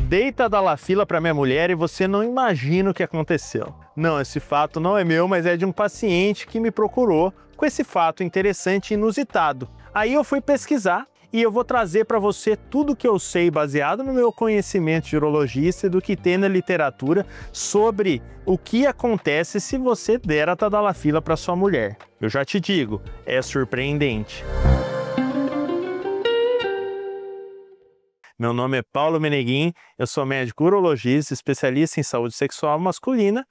Dei tadalafila para minha mulher e você não imagina o que aconteceu. Não, esse fato não é meu, mas é de um paciente que me procurou com esse fato interessante e inusitado. Aí eu fui pesquisar e eu vou trazer para você tudo que eu sei baseado no meu conhecimento de urologista e do que tem na literatura sobre o que acontece se você der a tadalafila para sua mulher. Eu já te digo, é surpreendente. Meu nome é Paulo Meneguin, eu sou médico urologista, especialista em saúde sexual masculina,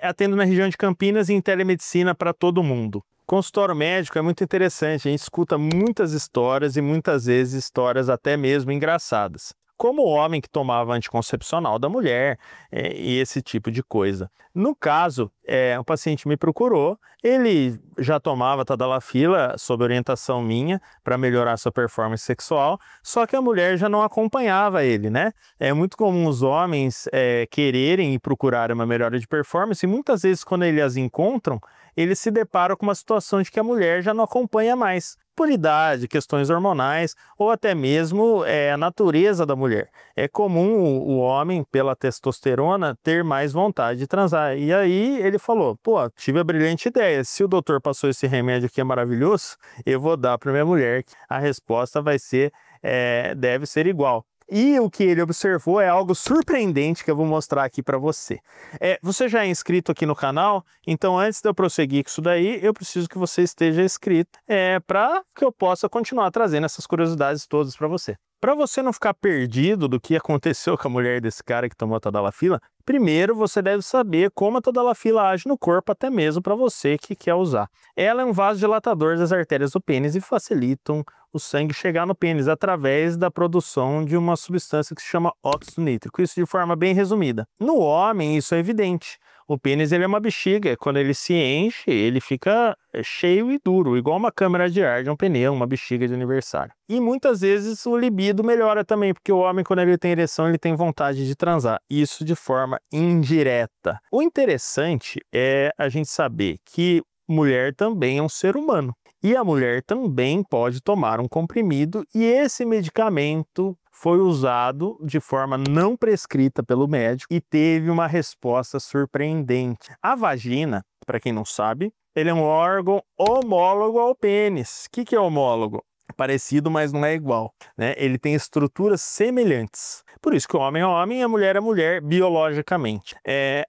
atendo na região de Campinas e em telemedicina para todo mundo. Consultório médico é muito interessante, a gente escuta muitas histórias e muitas vezes histórias até mesmo engraçadas. Como o homem que tomava anticoncepcional da mulher e esse tipo de coisa. No caso, um paciente me procurou, ele já tomava tadalafila sob orientação minha para melhorar sua performance sexual, só que a mulher já não acompanhava ele, né? É muito comum os homens quererem e procurarem uma melhora de performance e muitas vezes quando eles as encontram, eles se deparam com uma situação de que a mulher já não acompanha mais. Por idade, questões hormonais ou até mesmo a natureza da mulher. É comum o homem, pela testosterona, ter mais vontade de transar. E aí ele falou, pô, tive a brilhante ideia, se o doutor passou esse remédio aqui é maravilhoso, eu vou dar para minha mulher. A resposta vai ser, deve ser igual. E o que ele observou é algo surpreendente que eu vou mostrar aqui para você. Você já é inscrito aqui no canal? Então antes de eu prosseguir com isso daí, eu preciso que você esteja inscrito para que eu possa continuar trazendo essas curiosidades todas para você. Para você não ficar perdido do que aconteceu com a mulher desse cara que tomou a tadalafila, primeiro você deve saber como a tadalafila age no corpo, até mesmo para você que quer usar. Ela é um vasodilatador das artérias do pênis e facilitam o sangue chegar no pênis através da produção de uma substância que se chama óxido nítrico. Isso de forma bem resumida. No homem isso é evidente. O pênis ele é uma bexiga, quando ele se enche, ele fica cheio e duro, igual uma câmara de ar de um pneu, uma bexiga de aniversário. E muitas vezes o libido melhora também, porque o homem quando ele tem ereção, ele tem vontade de transar. Isso de forma indireta. O interessante é a gente saber que mulher também é um ser humano. E a mulher também pode tomar um comprimido e esse medicamento foi usado de forma não prescrita pelo médico e teve uma resposta surpreendente. A vagina, para quem não sabe, ele é um órgão homólogo ao pênis. O que é homólogo? Parecido, mas não é igual, né? Ele tem estruturas semelhantes. Por isso que o homem é homem e a mulher é mulher biologicamente.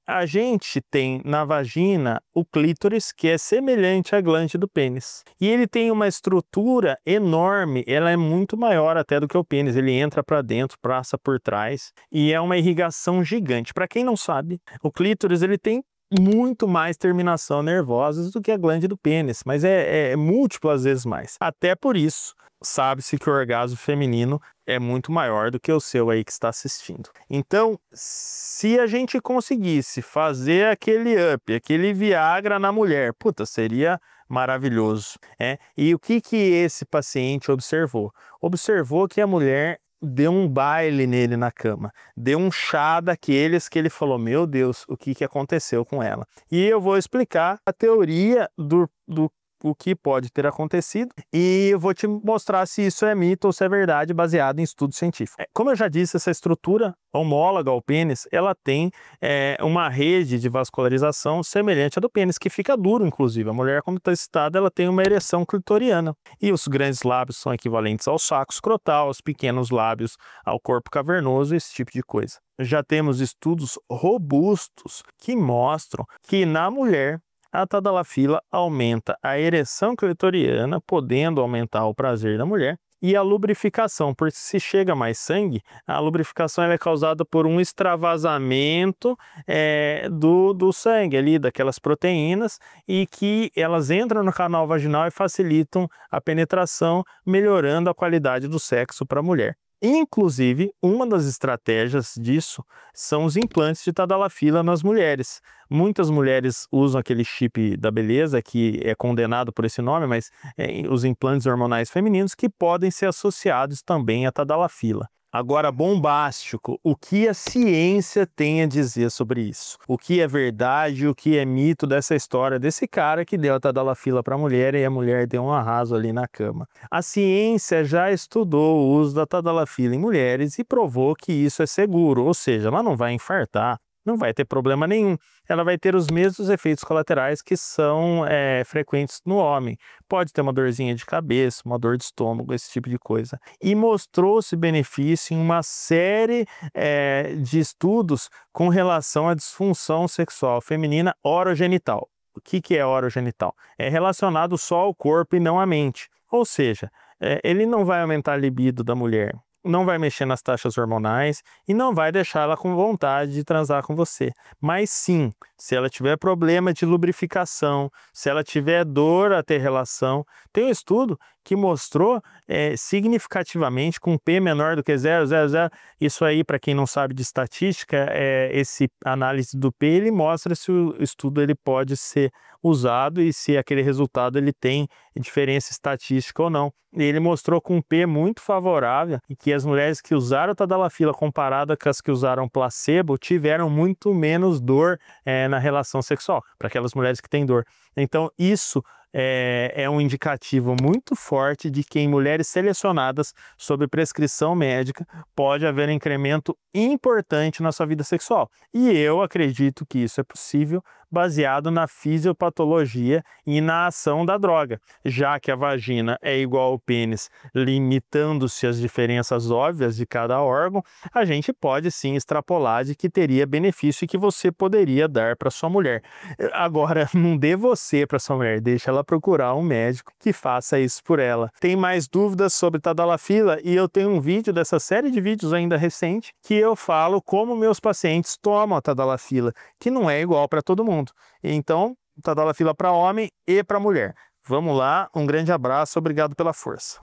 A gente tem na vagina o clítoris, que é semelhante à glande do pênis. E ele tem uma estrutura enorme, ela é muito maior até do que o pênis. Ele entra para dentro, passa por trás e é uma irrigação gigante. Para quem não sabe, o clítoris ele tem muito mais terminação nervosas do que a glande do pênis, mas é múltiplas vezes mais. Até por isso, sabe-se que o orgasmo feminino é muito maior do que o seu aí que está assistindo. Então, se a gente conseguisse fazer aquele up, aquele Viagra na mulher, puta, seria maravilhoso. E o que esse paciente observou? Observou que a mulher deu um baile nele na cama, deu um chá daqueles que ele falou, meu Deus, o que aconteceu com ela? E eu vou explicar a teoria do o que pode ter acontecido e eu vou te mostrar se isso é mito ou se é verdade baseado em estudo científico. Como eu já disse, essa estrutura homóloga ao pênis, ela tem uma rede de vascularização semelhante à do pênis, que fica duro, inclusive. A mulher, quando está excitada, ela tem uma ereção clitoriana. E os grandes lábios são equivalentes ao saco escrotal, os pequenos lábios ao corpo cavernoso, esse tipo de coisa. Já temos estudos robustos que mostram que na mulher, a tadalafila aumenta a ereção clitoriana, podendo aumentar o prazer da mulher, e a lubrificação, porque se chega mais sangue, a lubrificação é causada por um extravasamento do sangue ali, daquelas proteínas, e que elas entram no canal vaginal e facilitam a penetração, melhorando a qualidade do sexo para a mulher. Inclusive, uma das estratégias disso são os implantes de tadalafila nas mulheres. Muitas mulheres usam aquele chip da beleza, que é condenado por esse nome, mas os implantes hormonais femininos que podem ser associados também à tadalafila. Agora, bombástico, o que a ciência tem a dizer sobre isso? O que é verdade, o que é mito dessa história desse cara que deu a tadalafila para a mulher e a mulher deu um arraso ali na cama? A ciência já estudou o uso da tadalafila em mulheres e provou que isso é seguro, ou seja, ela não vai infartar, não vai ter problema nenhum. Ela vai ter os mesmos efeitos colaterais que são frequentes no homem. Pode ter uma dorzinha de cabeça, uma dor de estômago, esse tipo de coisa. E mostrou-se benefício em uma série de estudos com relação à disfunção sexual feminina orogenital. O que é orogenital? É relacionado só ao corpo e não à mente. Ou seja, ele não vai aumentar a libido da mulher, não vai mexer nas taxas hormonais e não vai deixar ela com vontade de transar com você. Mas sim, se ela tiver problema de lubrificação, se ela tiver dor a ter relação, tem um estudo que mostrou significativamente com P menor do que 0,00, isso aí para quem não sabe de estatística, esse análise do P, ele mostra se o estudo ele pode ser usado e se aquele resultado ele tem diferença estatística ou não. E ele mostrou com um P muito favorável e que as mulheres que usaram tadalafila comparada com as que usaram placebo tiveram muito menos dor na relação sexual, para aquelas mulheres que têm dor. Então isso é um indicativo muito forte de que em mulheres selecionadas sob prescrição médica pode haver um incremento importante na sua vida sexual. E eu acredito que isso é possível baseado na fisiopatologia e na ação da droga, já que a vagina é igual ao pênis, limitando-se às diferenças óbvias de cada órgão, a gente pode sim extrapolar de que teria benefício e que você poderia dar para sua mulher. Agora, não dê você para sua mulher, deixa ela procurar um médico que faça isso por ela. Tem mais dúvidas sobre tadalafila e eu tenho um vídeo dessa série de vídeos ainda recente que eu falo como meus pacientes tomam a tadalafila, que não é igual para todo mundo. Então, tadalafila para homem e para mulher. Vamos lá, um grande abraço, obrigado pela força.